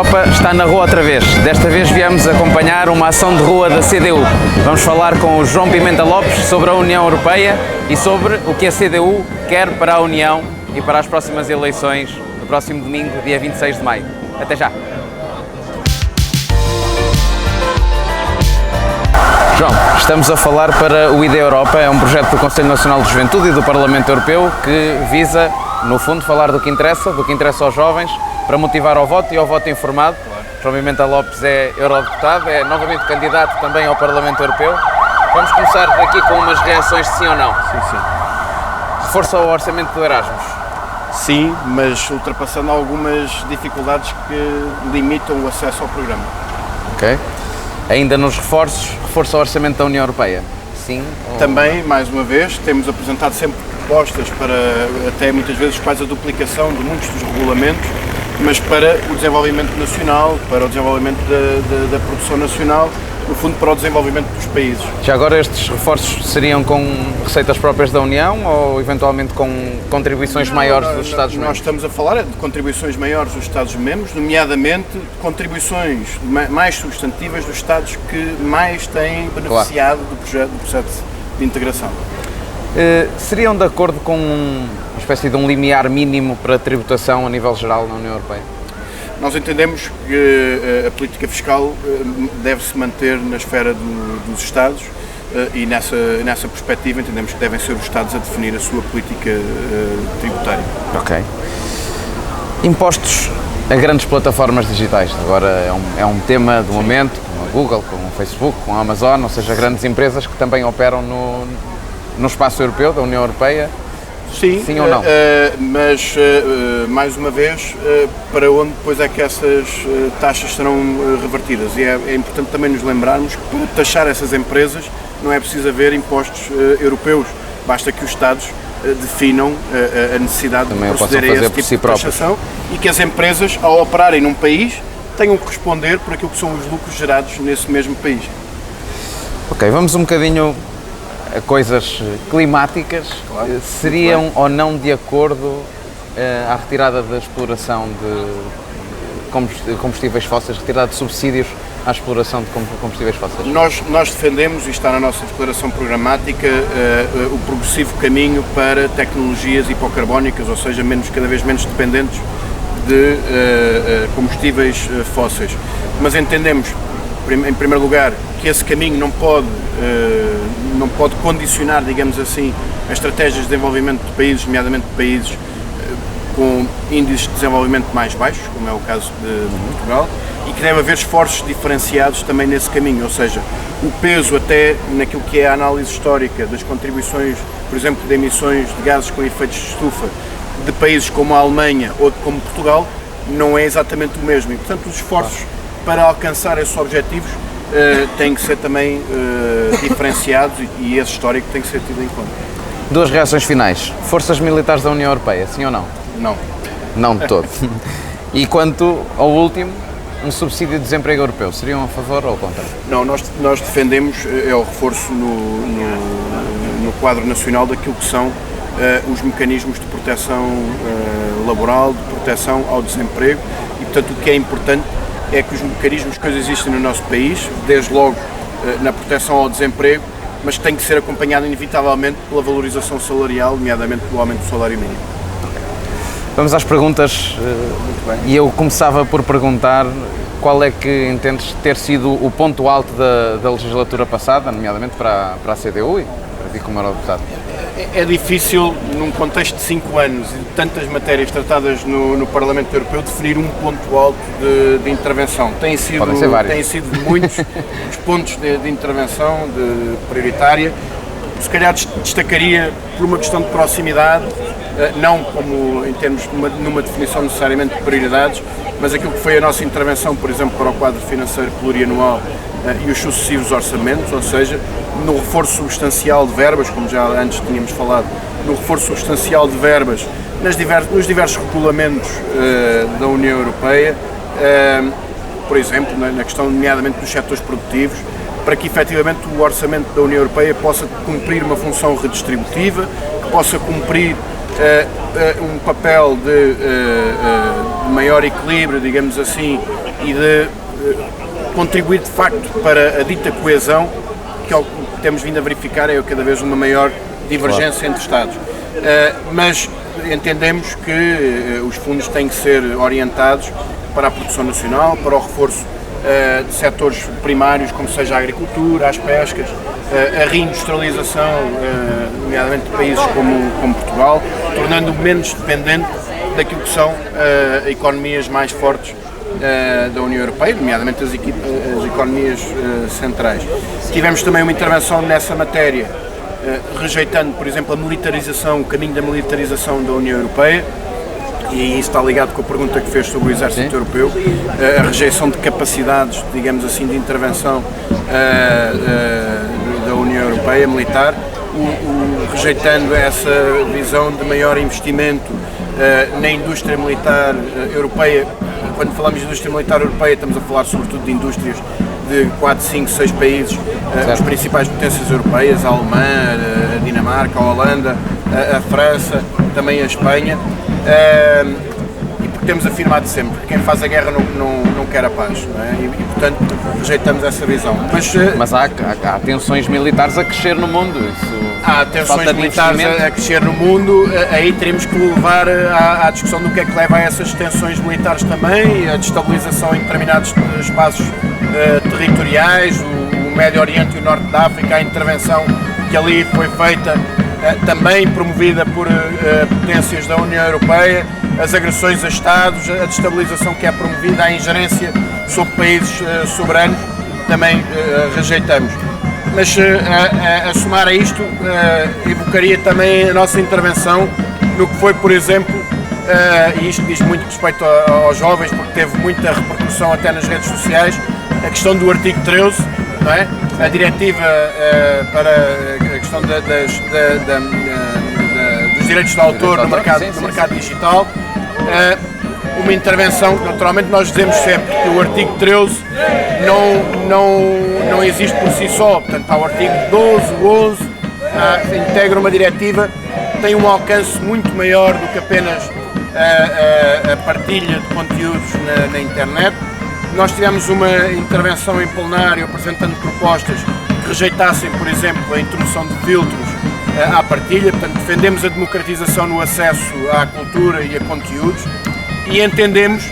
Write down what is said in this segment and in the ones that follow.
Europa está na rua outra vez. Desta vez viemos acompanhar uma ação de rua da CDU. Vamos falar com o João Pimenta Lopes sobre a União Europeia e sobre o que a CDU quer para a União e para as próximas eleições no próximo domingo, dia 26 de maio. Até já! João, estamos a falar para o ID Europa, é um projeto do Conselho Nacional de Juventude e do Parlamento Europeu que visa, no fundo, falar do que interessa aos jovens, para motivar ao voto e ao voto informado. João Pimenta Lopes é eurodeputado, é novamente candidato também ao Parlamento Europeu. Vamos começar aqui com umas reações de sim ou não. Sim. Reforço ao orçamento do Erasmus. Sim, mas ultrapassando algumas dificuldades que limitam o acesso ao programa. Ok. Ainda nos reforço ao orçamento da União Europeia. Sim. Também, mais uma vez, temos apresentado sempre propostas para, até muitas vezes, quase a duplicação de muitos dos regulamentos, mas para o desenvolvimento nacional, para o desenvolvimento da produção nacional, no fundo para o desenvolvimento dos países. Já agora estes reforços seriam com receitas próprias da União ou eventualmente com contribuições maiores dos Estados-membros? Nós estamos a falar de contribuições maiores dos Estados-membros, nomeadamente contribuições mais substantivas dos Estados que mais têm beneficiado do processo de integração. Seriam de acordo com uma espécie de um limiar mínimo para a tributação a nível geral na União Europeia? Nós entendemos que a política fiscal deve-se manter na esfera dos Estados e nessa perspectiva entendemos que devem ser os Estados a definir a sua política tributária. Ok. Impostos a grandes plataformas digitais. Agora é um tema do momento, com a Google, com o Facebook, com a Amazon, ou seja, grandes empresas que também operam no espaço europeu, da União Europeia. Sim ou não? Mas, mais uma vez, para onde depois é que essas taxas serão revertidas? E é importante também nos lembrarmos que para taxar essas empresas não é preciso haver impostos europeus, basta que os Estados definam a necessidade também de proceder a esse tipo de taxação e que as empresas, ao operarem num país, tenham que responder por aquilo que são os lucros gerados nesse mesmo país. Ok, vamos um bocadinho a coisas climáticas. Claro. Seriam ou não de acordo à retirada da exploração de combustíveis fósseis, retirada de subsídios à exploração de combustíveis fósseis? Nós defendemos, e está na nossa declaração programática, o progressivo caminho para tecnologias hipocarbónicas, ou seja, cada vez menos dependentes de combustíveis fósseis. Mas entendemos, em primeiro lugar, que esse caminho não pode condicionar, digamos assim, as estratégias de desenvolvimento de países, nomeadamente de países com índices de desenvolvimento mais baixos, como é o caso de Portugal, e que deve haver esforços diferenciados também nesse caminho, ou seja, o peso até naquilo que é a análise histórica das contribuições, por exemplo, de emissões de gases com efeitos de estufa de países como a Alemanha ou como Portugal, não é exatamente o mesmo, e portanto os esforços para alcançar esses objetivos têm que ser também diferenciados e esse histórico tem que ser tido em conta. Duas reações finais. Forças militares da União Europeia, sim ou não? Não. Não de todo. E quanto ao último, um subsídio de desemprego europeu, seriam a favor ou contra? Não, nós defendemos o reforço no quadro nacional daquilo que são os mecanismos de proteção laboral, de proteção ao desemprego e, portanto, o que é importante é que os mecanismos que existem no nosso país, desde logo na proteção ao desemprego, mas que tem que ser acompanhado inevitavelmente pela valorização salarial, nomeadamente pelo aumento do salário mínimo. Vamos às perguntas. Muito bem. E eu começava por perguntar qual é que entendes ter sido o ponto alto da legislatura passada, nomeadamente para a CDU e para ti como eurodeputado? É difícil, num contexto de 5 anos e de tantas matérias tratadas no Parlamento Europeu, definir um ponto alto de intervenção. Têm sido muitos os pontos de intervenção prioritária. Se calhar destacaria por uma questão de proximidade, não como em termos numa definição necessariamente de prioridades, mas aquilo que foi a nossa intervenção, por exemplo, para o quadro financeiro plurianual e os sucessivos orçamentos, ou seja, no reforço substancial de verbas, como já antes tínhamos falado, no reforço substancial de verbas nos diversos regulamentos da União Europeia, por exemplo, na questão nomeadamente dos setores produtivos, para que efetivamente o orçamento da União Europeia possa cumprir uma função redistributiva, que possa cumprir um papel de maior equilíbrio, digamos assim, e de contribuir de facto para a dita coesão, que é o que temos vindo a verificar, é cada vez uma maior divergência entre Estados. Mas entendemos que os fundos têm que ser orientados para a produção nacional, para o reforço de setores primários, como seja a agricultura, as pescas, a reindustrialização, nomeadamente de países como Portugal, tornando-o menos dependente daquilo que são economias mais fortes da União Europeia, nomeadamente as economias centrais. Tivemos também uma intervenção nessa matéria, rejeitando, por exemplo, a militarização, o caminho da militarização da União Europeia, e isso está ligado com a pergunta que fez sobre o Exército Europeu, a rejeição de capacidades, digamos assim, de intervenção da União Europeia militar, rejeitando essa visão de maior investimento na indústria militar europeia. Quando falamos de indústria militar europeia, estamos a falar sobretudo de indústrias de 4, 5, 6 países, as principais potências europeias, a Alemanha, a Dinamarca, a Holanda, a França, também a Espanha, e porque temos afirmado sempre que quem faz a guerra não quer a paz, não é? E portanto rejeitamos essa visão. Mas há tensões militares a crescer no mundo, há tensões militares a crescer no mundo, aí teremos que levar à discussão do que é que leva a essas tensões militares também, a destabilização em determinados espaços territoriais, o Médio Oriente e o Norte da África, a intervenção que ali foi feita, também promovida por potências da União Europeia, as agressões a Estados, a destabilização que é promovida, a ingerência sobre países soberanos, também rejeitamos. Mas a somar a isto, evocaria também a nossa intervenção no que foi, por exemplo, e isto diz muito respeito aos jovens, porque teve muita repercussão até nas redes sociais, a questão do artigo 13, não é? A diretiva para a questão dos direitos de autor no mercado digital, uma intervenção que naturalmente nós dizemos sempre que o artigo 13 não existe por si só, portanto há o artigo 12, o 11, integra uma diretiva, tem um alcance muito maior do que apenas a partilha de conteúdos na internet. Nós tivemos uma intervenção em plenário apresentando propostas que rejeitassem, por exemplo, a introdução de filtros à partilha, portanto defendemos a democratização no acesso à cultura e a conteúdos e entendemos,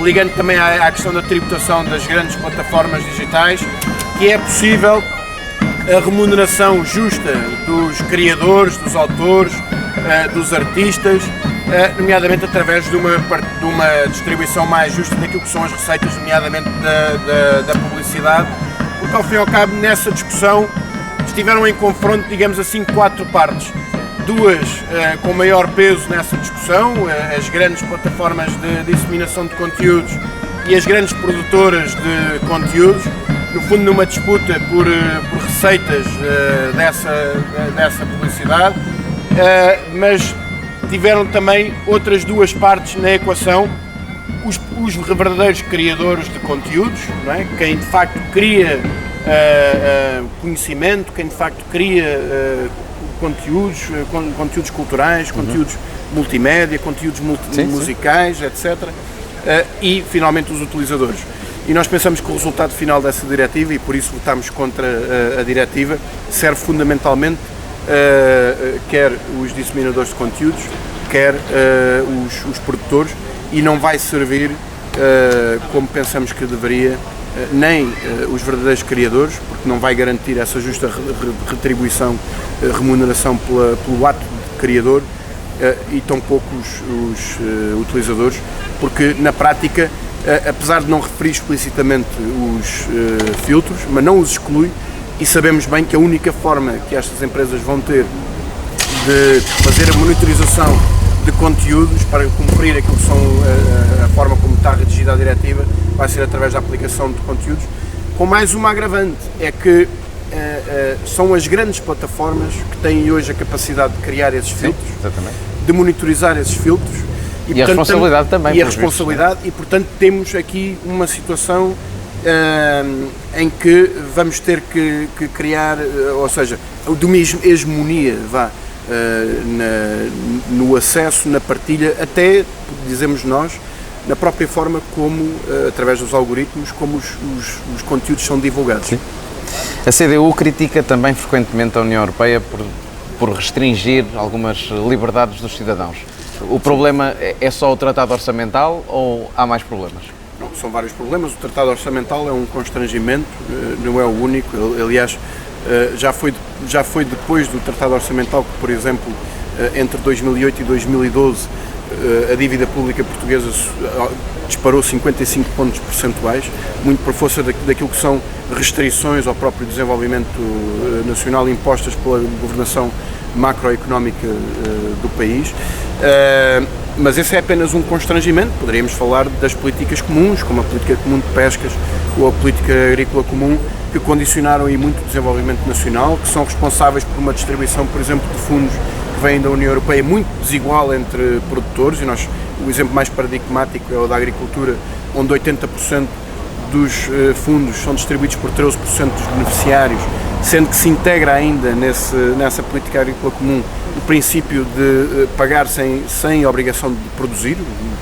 ligando também à questão da tributação das grandes plataformas digitais, que é possível a remuneração justa dos criadores, dos autores, dos artistas, nomeadamente através de uma distribuição mais justa daquilo que são as receitas, nomeadamente da publicidade, porque ao fim e ao cabo nessa discussão estiveram em confronto, digamos assim, 4 partes. 2 com maior peso nessa discussão, as grandes plataformas de disseminação de conteúdos e as grandes produtoras de conteúdos, no fundo numa disputa por receitas dessa publicidade, mas tiveram também outras 2 partes na equação, os verdadeiros criadores de conteúdos, não é? Quem de facto cria conhecimento, quem de facto cria conteúdos culturais, conteúdos multimédia, conteúdos musicais, etc. E finalmente os utilizadores. E nós pensamos que o resultado final dessa diretiva, e por isso votámos contra a diretiva, serve fundamentalmente quer os disseminadores de conteúdos, quer os produtores, e não vai servir como pensamos que deveria, nem os verdadeiros criadores, porque não vai garantir essa justa retribuição, remuneração pelo ato de criador, e tampouco os utilizadores, porque na prática, apesar de não referir explicitamente os filtros, mas não os exclui, e sabemos bem que a única forma que estas empresas vão ter de fazer a monitorização de conteúdos para cumprir aquilo que são a forma como está redigida a diretiva vai ser através da aplicação de conteúdos, com mais uma agravante, é que são as grandes plataformas que têm hoje a capacidade de criar esses filtros, de monitorizar esses filtros e portanto, a responsabilidade também. E a responsabilidade, e portanto temos aqui uma situação em que vamos ter que criar, ou seja, de uma hegemonia, no acesso, na partilha, até, dizemos nós, na própria forma como, através dos algoritmos, como os conteúdos são divulgados. Sim. A CDU critica também frequentemente a União Europeia por restringir algumas liberdades dos cidadãos. O problema é só o Tratado Orçamental ou há mais problemas? Não, são vários problemas. O Tratado Orçamental é um constrangimento, não é o único. Aliás, já foi depois do Tratado Orçamental que, por exemplo, entre 2008 e 2012, a dívida pública portuguesa disparou 55 pontos percentuais, muito por força daquilo que são restrições ao próprio desenvolvimento nacional impostas pela governação macroeconómica do país. Mas esse é apenas um constrangimento. Poderíamos falar das políticas comuns, como a política comum de pescas ou a política agrícola comum, que condicionaram aí muito o desenvolvimento nacional, que são responsáveis por uma distribuição, por exemplo, de fundos que vêm da União Europeia muito desigual entre produtores, e o exemplo mais paradigmático é o da agricultura, onde 80% dos fundos são distribuídos por 13% dos beneficiários, sendo que se integra ainda nessa política agrícola comum o princípio de pagar sem obrigação de produzir,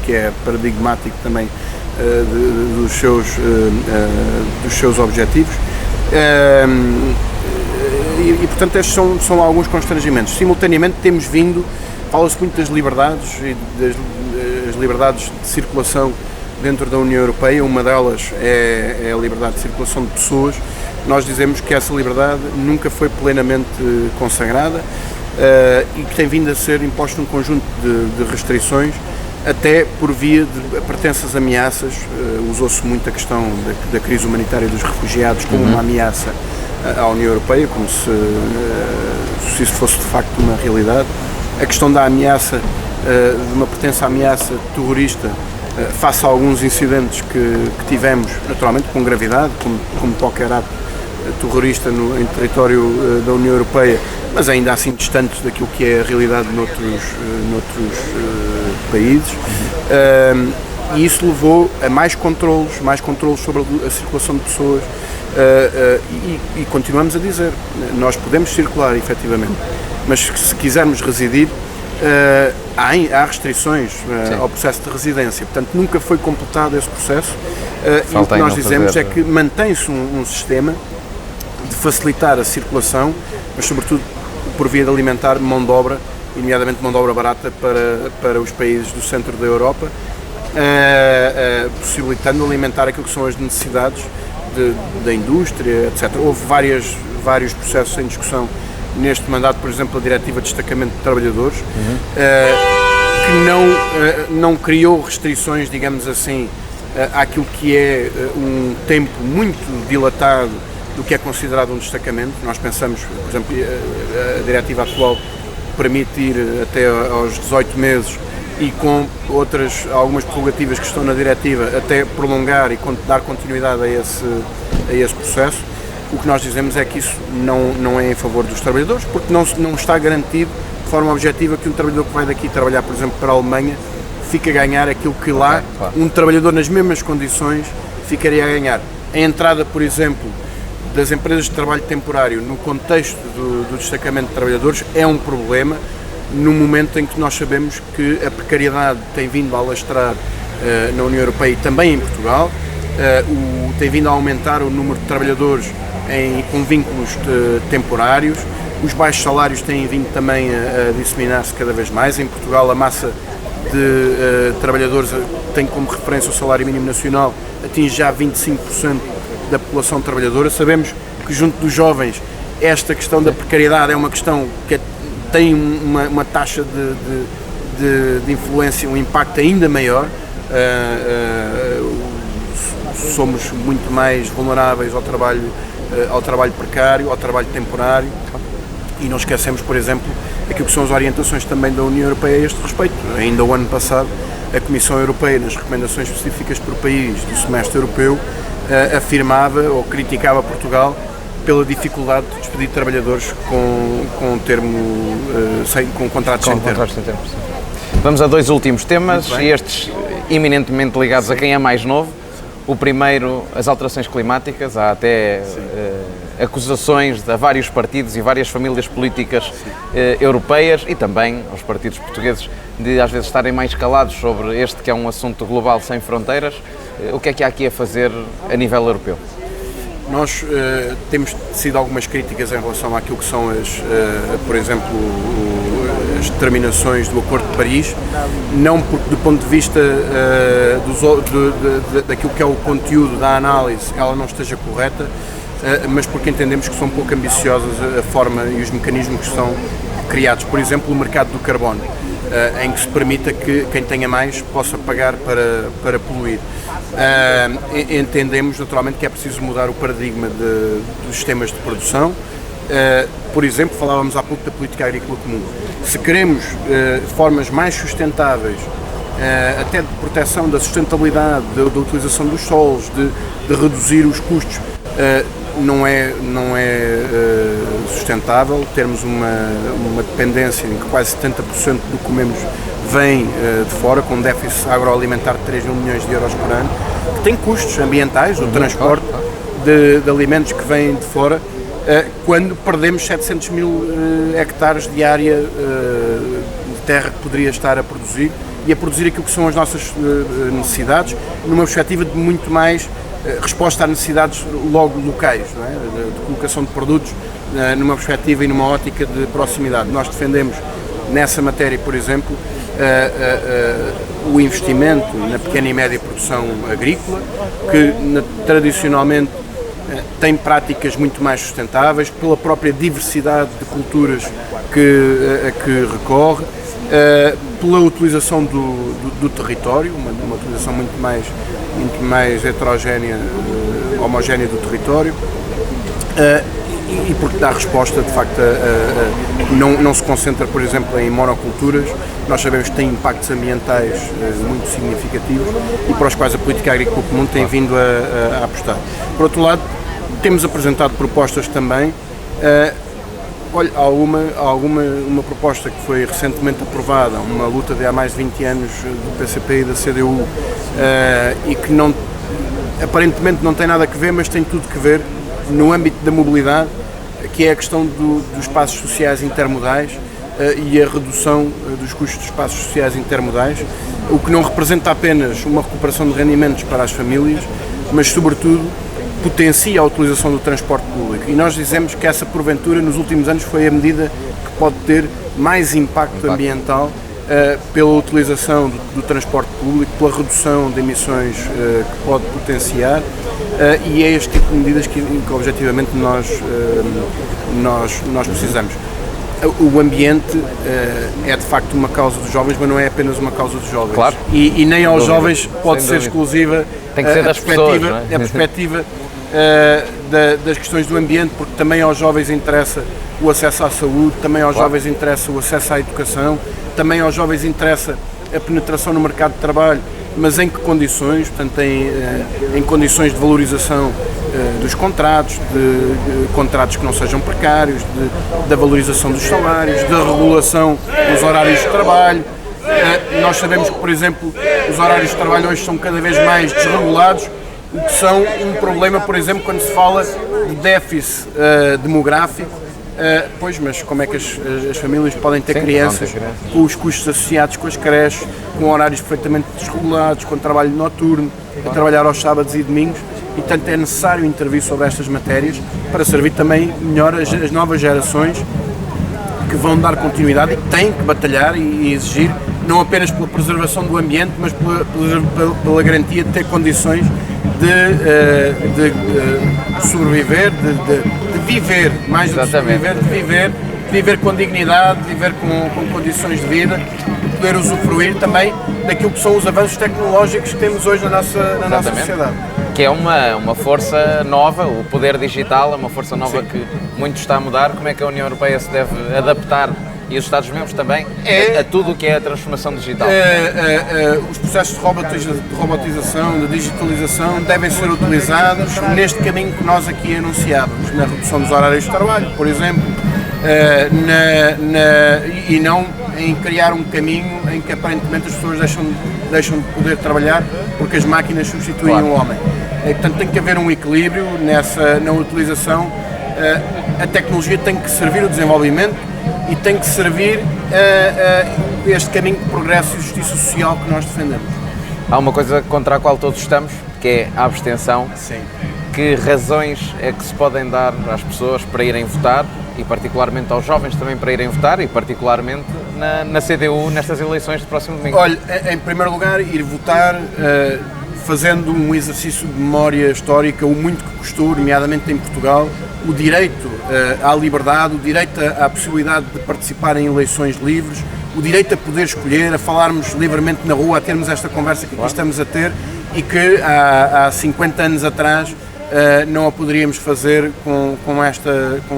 que é paradigmático também dos seus objetivos. E portanto estes são alguns constrangimentos. Simultaneamente temos vindo, fala-se muito das liberdades e das liberdades de circulação dentro da União Europeia. Uma delas é a liberdade de circulação de pessoas. Nós dizemos que essa liberdade nunca foi plenamente consagrada e que tem vindo a ser imposto um conjunto de restrições, até por via de pretensas ameaças. Usou-se muito a questão da crise humanitária dos refugiados como uma ameaça à União Europeia, como se isso fosse de facto uma realidade. A questão da ameaça, de uma pretensa ameaça terrorista, face a alguns incidentes que tivemos, naturalmente com gravidade, como qualquer ato terrorista em território da União Europeia, mas ainda assim distantes daquilo que é a realidade noutros países. E isso levou a mais controlos sobre a circulação de pessoas, e continuamos a dizer, nós podemos circular efetivamente, mas se quisermos residir, há restrições ao processo de residência, portanto nunca foi completado esse processo, e o que nós dizemos é que mantém-se um sistema de facilitar a circulação, mas sobretudo por via de alimentar mão de obra, nomeadamente mão de obra barata para os países do centro da Europa, possibilitando alimentar aquilo que são as necessidades da indústria, etc. Houve vários processos em discussão neste mandato, por exemplo, a Diretiva de Destacamento de Trabalhadores, que não criou restrições, digamos assim, àquilo que é um tempo muito dilatado do que é considerado um destacamento. Nós pensamos, por exemplo, a diretiva atual permite ir até aos 18 meses e com algumas prerrogativas que estão na diretiva até prolongar e dar continuidade a esse processo. O que nós dizemos é que isso não é em favor dos trabalhadores, porque não está garantido de forma objetiva que um trabalhador que vai daqui trabalhar, por exemplo, para a Alemanha, fica a ganhar aquilo que lá um trabalhador nas mesmas condições ficaria a ganhar. A entrada, por exemplo, das empresas de trabalho temporário no contexto do destacamento de trabalhadores é um problema, no momento em que nós sabemos que a precariedade tem vindo a alastrar na União Europeia e também em Portugal, tem vindo a aumentar o número de trabalhadores com vínculos temporários, os baixos salários têm vindo também a disseminar-se cada vez mais. Em Portugal a massa de trabalhadores tem como referência o salário mínimo nacional, atinge já 25% da população trabalhadora. Sabemos que junto dos jovens esta questão da precariedade é uma questão que tem uma taxa de influência, um impacto ainda maior. Somos muito mais vulneráveis ao trabalho precário, ao trabalho temporário, e não esquecemos, por exemplo, aquilo que são as orientações também da União Europeia a este respeito. Ainda o ano passado, a Comissão Europeia, nas recomendações específicas por país do semestre europeu, afirmava ou criticava Portugal pela dificuldade de despedir trabalhadores com contratos sem termo. Vamos a dois últimos temas, estes eminentemente ligados a quem é mais novo. O primeiro, as alterações climáticas. Há até acusações a vários partidos e várias famílias políticas europeias e também aos partidos portugueses de às vezes estarem mais calados sobre este que é um assunto global sem fronteiras. O que é que há aqui a fazer a nível europeu? Nós temos tido algumas críticas em relação àquilo que são por exemplo, as determinações do Acordo de Paris, não porque do ponto de vista daquilo que é o conteúdo da análise ela não esteja correta, mas porque entendemos que são pouco ambiciosas a forma e os mecanismos que são criados. Por exemplo, o mercado do carbono, em que se permita que quem tenha mais possa pagar para poluir. Entendemos naturalmente que é preciso mudar o paradigma dos sistemas de produção. Por exemplo, falávamos há pouco da política agrícola comum. Se queremos formas mais sustentáveis, até de proteção da sustentabilidade, da utilização dos solos, de reduzir os custos, não é sustentável termos uma dependência em que quase 70% do que comemos vem de fora, com um déficit agroalimentar de 3 mil milhões de euros por ano, que tem custos ambientais, o transporte de alimentos que vêm de fora, quando perdemos 700 mil hectares de área de terra que poderia estar a produzir e a produzir aquilo que são as nossas necessidades, numa perspectiva de muito mais resposta a necessidades logo locais, não é? De colocação de produtos numa perspectiva e numa ótica de proximidade. Nós defendemos nessa matéria, por exemplo, o investimento na pequena e média produção agrícola, que tradicionalmente tem práticas muito mais sustentáveis, pela própria diversidade de culturas a que recorre, pela utilização do território, uma utilização muito mais heterogénea, homogénea do território, e porque dá resposta, de facto, não se concentra, por exemplo, em monoculturas. Nós sabemos que tem impactos ambientais muito significativos e para os quais a política agrícola comum tem vindo a apostar. Por outro lado, temos apresentado propostas também. Olha, há uma proposta que foi recentemente aprovada, uma luta de há mais de 20 anos do PCP e da CDU, e que aparentemente não tem nada a ver, mas tem tudo a ver no âmbito da mobilidade, que é a questão dos espaços sociais intermodais e a redução dos custos dos espaços sociais intermodais, o que não representa apenas uma recuperação de rendimentos para as famílias, mas sobretudo potencia a utilização do transporte público. E nós dizemos que essa, porventura, nos últimos anos foi a medida que pode ter mais impacto ambiental pela utilização do transporte público, pela redução de emissões que pode potenciar, e é este tipo de medidas que objetivamente nós precisamos. O ambiente é de facto uma causa dos jovens, mas não é apenas uma causa dos jovens. Claro. E nem aos jovens pode ser exclusiva tem que ser das pessoas, não é? A perspectiva das questões do ambiente, porque também aos jovens interessa o acesso à saúde, também aos jovens interessa o acesso à educação, também aos jovens interessa a penetração no mercado de trabalho, mas em que condições? Portanto, em condições de valorização dos contratos, de contratos que não sejam precários, da valorização dos salários, da regulação dos horários de trabalho. Nós sabemos que, por exemplo, os horários de trabalho hoje são cada vez mais desregulados, o que são um problema, por exemplo, quando se fala de déficit demográfico. Pois, mas como é que as famílias podem ter crianças com os custos associados com as creches, com horários perfeitamente desregulados, com trabalho noturno, a trabalhar aos sábados e domingos, e portanto é necessário intervir sobre estas matérias para servir também melhor as novas gerações que vão dar continuidade e que têm que batalhar e exigir, não apenas pela preservação do ambiente, mas pela garantia de ter condições de sobreviver, de viver, mais do que sobreviver, de viver com dignidade, de viver com condições de vida, de poder usufruir também daquilo que são os avanços tecnológicos que temos hoje na nossa sociedade. Que é uma força nova, o poder digital é uma força nova. Sim. Que muito está a mudar. Como é que a União Europeia se deve adaptar, e os Estados-membros também, a tudo o que é a transformação digital? Os processos de robotização, de digitalização devem ser utilizados neste caminho que nós aqui anunciávamos, na redução dos horários de trabalho, por exemplo, e não em criar um caminho em que aparentemente as pessoas deixam de poder trabalhar porque as máquinas substituem o homem. Portanto, tem que haver um equilíbrio na utilização A tecnologia tem que servir o desenvolvimento e tem que servir este caminho de progresso e justiça social que nós defendemos. Há uma coisa contra a qual todos estamos, que é a abstenção. Sim. Que razões é que se podem dar às pessoas para irem votar, e particularmente aos jovens também para irem votar, e particularmente na CDU nestas eleições de próximo domingo? Olha, em primeiro lugar, ir votar fazendo um exercício de memória histórica, o muito que custou, nomeadamente em Portugal, o direito à liberdade, o direito à possibilidade de participar em eleições livres, o direito a poder escolher, a falarmos livremente na rua, a termos esta conversa que aqui estamos a ter e que há 50 anos atrás não a poderíamos fazer com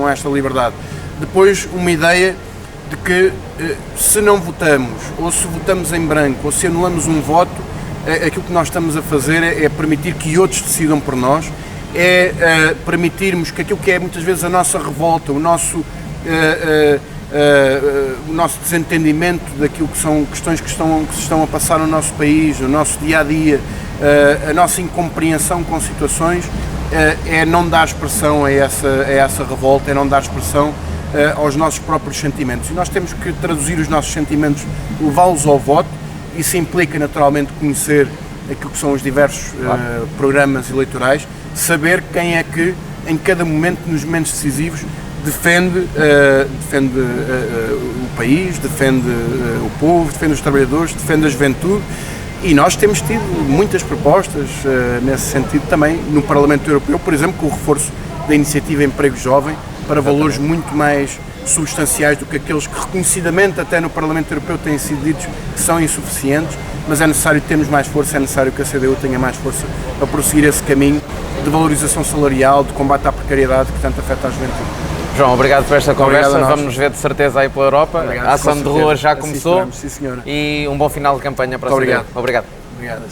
esta liberdade. Depois, uma ideia de que se não votamos, ou se votamos em branco, ou se anulamos um voto, aquilo que nós estamos a fazer é permitir que outros decidam por nós, é permitirmos que aquilo que é muitas vezes a nossa revolta, o nosso desentendimento daquilo que são questões que se estão a passar no nosso país, no nosso dia-a-dia, a nossa incompreensão com situações, é não dar expressão a essa revolta, é não dar expressão aos nossos próprios sentimentos. E nós temos que traduzir os nossos sentimentos, levá-los ao voto. Isso implica naturalmente conhecer aquilo que são os diversos programas eleitorais, saber quem é que em cada momento, nos momentos decisivos, defende o país, defende o povo, defende os trabalhadores, defende a juventude. E nós temos tido muitas propostas nesse sentido também no Parlamento Europeu, por exemplo, com o reforço da iniciativa Emprego Jovem para valores muito mais substanciais do que aqueles que reconhecidamente até no Parlamento Europeu têm sido ditos que são insuficientes, mas é necessário termos mais força, é necessário que a CDU tenha mais força para prosseguir esse caminho de valorização salarial, de combate à precariedade que tanto afeta a juventude. João, obrigado por esta conversa, vamos nos ver de certeza aí pela Europa, a ação de rua já começou, sim, senhora. E um bom final de campanha para a CDU. Obrigado. Obrigado.